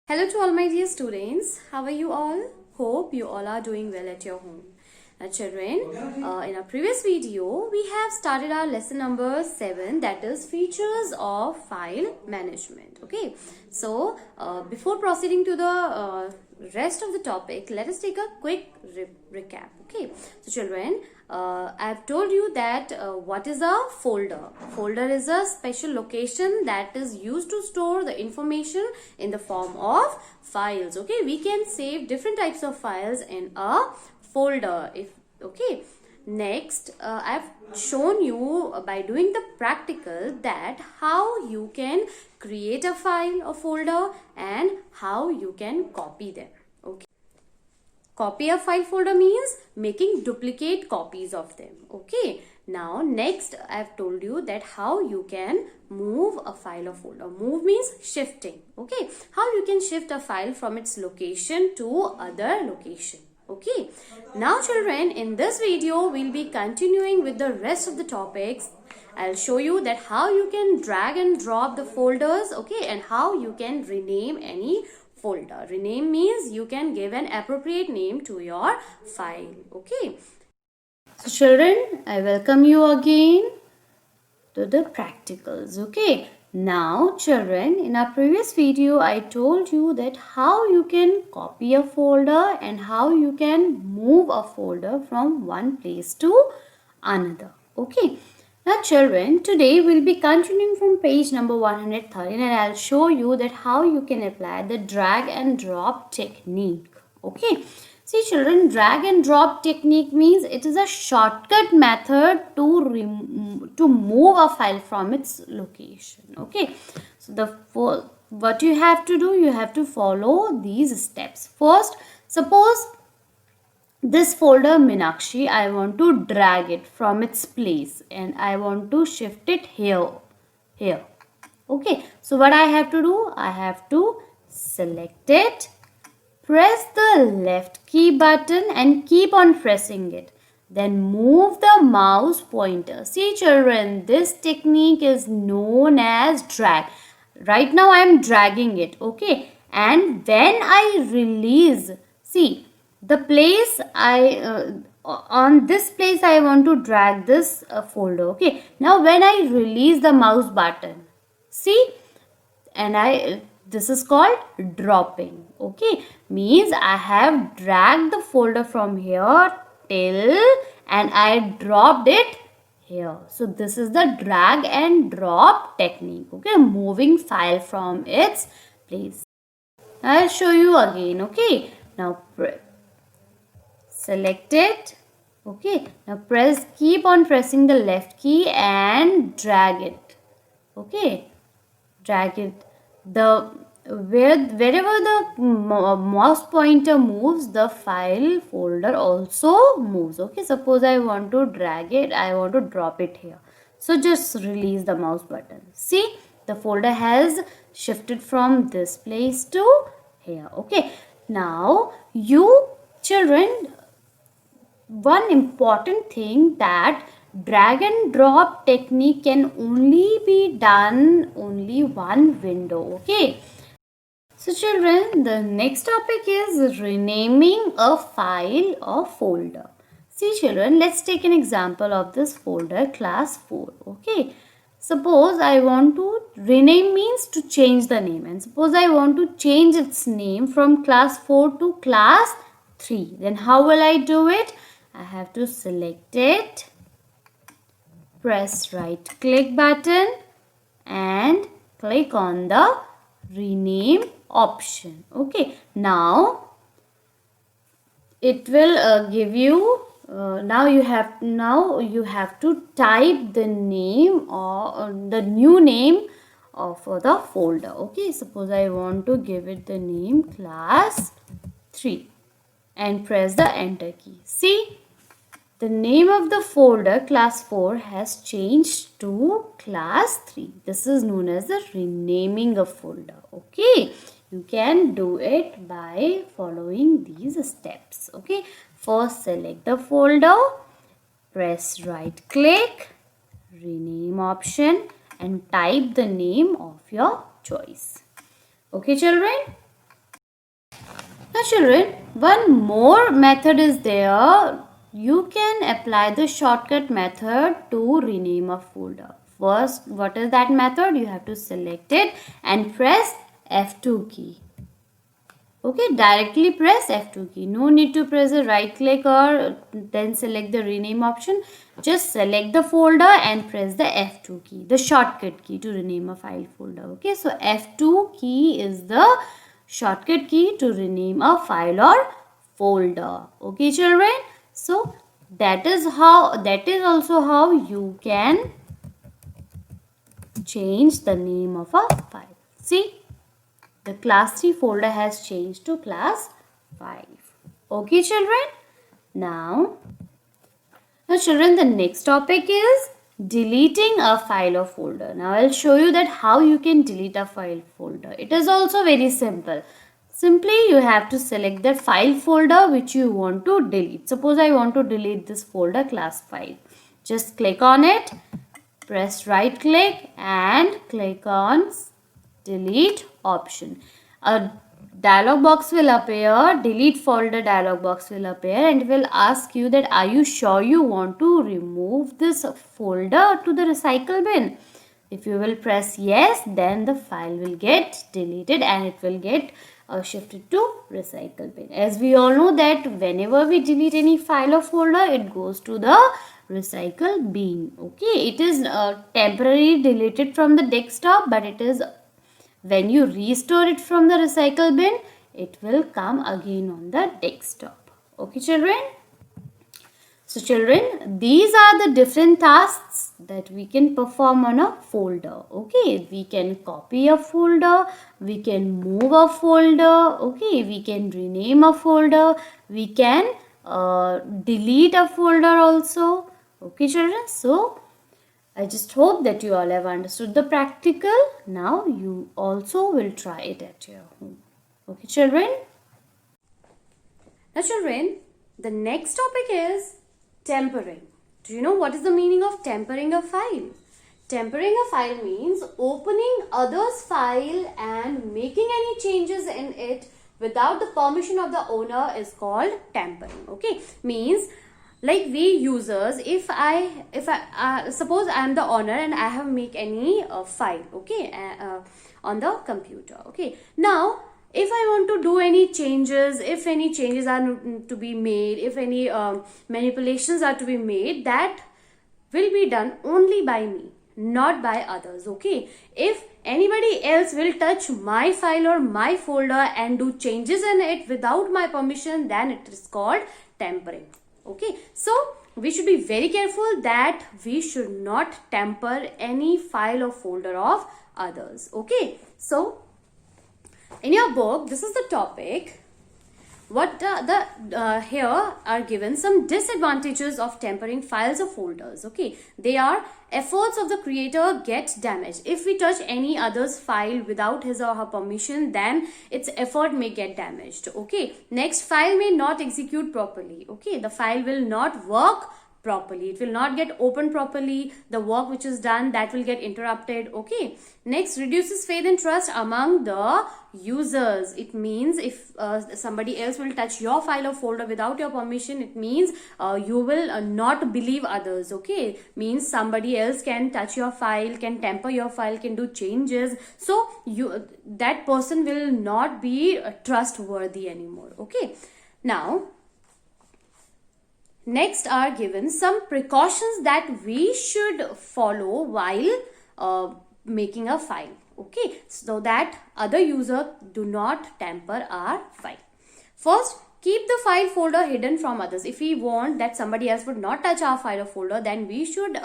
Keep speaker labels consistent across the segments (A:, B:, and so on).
A: Hello to all my dear students. How are you all? Hope you all are doing well at your home. Now children, in our previous video, we have started our lesson number 7, that is features of file management. Okay, so before proceeding to the rest of the topic, let us take a quick recap. Okay, so children, I have told you that what is a folder. Folder is a special location that is used to store the information in the form of files. Okay, we can save different types of files in a folder. Next, I've shown you by doing the practical that how you can create a file or folder and how you can copy them. Okay, copy a file folder means making duplicate copies of them. Okay, now next I've told you that how you can move a file or folder. Move means shifting. Okay, how you can shift a file from its location to other location. Okay, now children, in this video we'll be continuing with the rest of the topics. I'll show you that how you can drag and drop the folders, okay, and how you can rename any folder. Rename means you can give an appropriate name to your file. Okay, so children, I welcome you again to the practicals. Okay, now children, in our previous video I told you that how you can copy a folder and how you can move a folder from one place to another. Okay, now children, today we'll be continuing from page number 113 and I'll show you that how you can apply the drag and drop technique. Okay, see children, drag and drop technique means it is a shortcut method to move a file from its location. Okay, so what you have to do, you have to follow these steps. First, suppose this folder Meenakshi, I want to drag it from its place and I want to shift it here. Okay, so what I have to do, I have to select it, press the left key button and keep on pressing it. Then move the mouse pointer. See children, this technique is known as drag. Right now I am dragging it, okay, and when I release, see the place on this place I want to drag this folder. Okay, now when I release the mouse button, see, and this is called dropping. Okay, means I have dragged the folder from here till and I dropped it here. So this is the drag and drop technique. Okay, moving file from its place. I'll show you again. Okay, now select it. Okay, now keep on pressing the left key and drag it. Okay, drag it. Wherever the mouse pointer moves, the file folder also moves. Okay, suppose I want to drag it, I want to drop it here. So just release the mouse button. See, the folder has shifted from this place to here. Okay, now you children, one important thing that drag and drop technique can only be done only one window. Okay, so children, the next topic is renaming a file or folder. See children, let's take an example of this folder class 4. Okay, suppose I want to rename means to change the name, and suppose I want to change its name from class 4 to class 3. Then how will I do it? I have to select it, press right click button and click on the rename option. Okay, now it will give you now you have to type the name or the new name of the folder. Okay, suppose I want to give it the name class 3 and press the enter key. See, the name of the folder class 4 has changed to class 3. This is known as the renaming a folder. Okay, you can do it by following these steps. Okay, first select the folder, press right click, rename option and type the name of your choice. Okay children, Now children, one more method is there. You can apply the shortcut method to rename a folder. First, what is that method? You have to select it and press F2 key. Okay, directly press F2 key. No need to press the right click or then select the rename option. Just select the folder and press the F2 key, the shortcut key to rename a file folder. Okay, so F2 key is the shortcut key to rename a file or folder. Okay, children. So that is also how you can change the name of a file. See, the class 3 folder has changed to class 5. Okay, children. Now children, the next topic is deleting a file or folder. Now I'll show you that how you can delete a file folder. It is also very simple. Simply you have to select the file folder which you want to delete. Suppose I want to delete this folder class 5. Just click on it, press right click and click on delete option. A dialog box will appear, delete folder dialog box will appear and will ask you that are you sure you want to remove this folder to the recycle bin. If you will press yes, then the file will get deleted and it will get shifted to recycle bin. As we all know that whenever we delete any file or folder, it goes to the recycle bin. Okay, it is temporarily deleted from the desktop, but it is when you restore it from the recycle bin, it will come again on the desktop. Okay, children? So, children, these are the different tasks that we can perform on a folder. Okay, we can copy a folder, we can move a folder, okay, we can rename a folder, we can delete a folder also. Okay, children? So, I just hope that you all have understood the practical. Now you also will try it at your home. Okay, children? Now, children, the next topic is tempering. Do you know what is the meaning of tempering a file? Tempering a file means opening others' file and making any changes in it without the permission of the owner is called tempering. Okay, means like we users, if I suppose I am the owner and I have make any file, okay, on the computer. Okay, now if I want to do any changes, if any changes are to be made, if any manipulations are to be made, that will be done only by me, not by others. Okay, if anybody else will touch my file or my folder and do changes in it without my permission, then it is called tempering. Okay, so we should be very careful that we should not tamper any file or folder of others. Okay, so in your book, this is the topic. What here are given some disadvantages of tampering files or folders. Okay, they are efforts of the creator get damaged. If we touch any other's file without his or her permission, then its effort may get damaged. Okay, next, file may not execute properly. Okay, the file will not work properly, it will not get opened properly, the work which is done, that will get interrupted. Okay, next, reduces faith and trust among the users. It means if somebody else will touch your file or folder without your permission, it means you will not believe others. Okay, means somebody else can touch your file, can tamper your file, can do changes, so that person will not be trustworthy anymore. Okay, now next are given some precautions that we should follow while making a file. Okay, so that other user do not tamper our file. First, keep the file folder hidden from others. If we want that somebody else would not touch our file or folder, then we should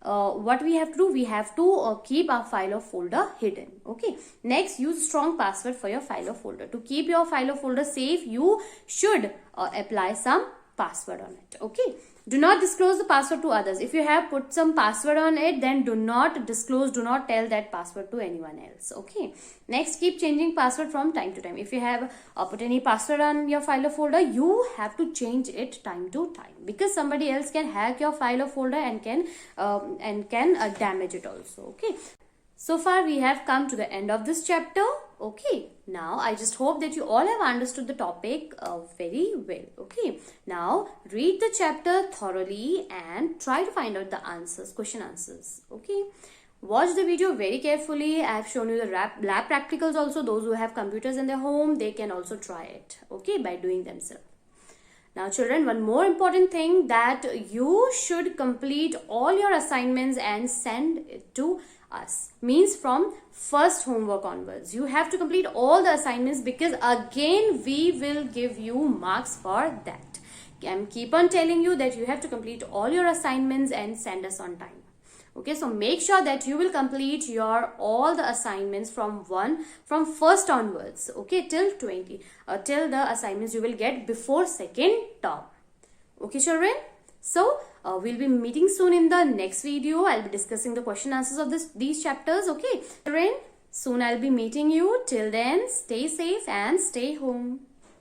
A: what we have to do, we have to keep our file or folder hidden. Okay, next, use strong password for your file or folder. To keep your file or folder safe, you should apply some password on it. Okay, do not disclose the password to others. If you have put some password on it, then do not disclose, do not tell that password to anyone else. Okay, next, keep changing password from time to time. If you have put any password on your file or folder, you have to change it time to time, because somebody else can hack your file or folder and can damage it also. Okay, so far we have come to the end of this chapter. Okay, now I just hope that you all have understood the topic very well. Okay, now read the chapter thoroughly and try to find out the answers, question answers. Okay, watch the video very carefully. I have shown you the lab practicals also. Those who have computers in their home, they can also try it, okay, by doing themselves. Now children, one more important thing, that you should complete all your assignments and send it to us. Means from first homework onwards. You have to complete all the assignments, because again we will give you marks for that. I keep on telling you that you have to complete all your assignments and send us on time. Okay, so make sure that you will complete your all the assignments from first onwards, okay, till 20 till the assignments you will get before second term. Okay children, so we'll be meeting soon in the next video. I'll be discussing the question answers of these chapters. Okay children, soon I'll be meeting you. Till then, stay safe and stay home.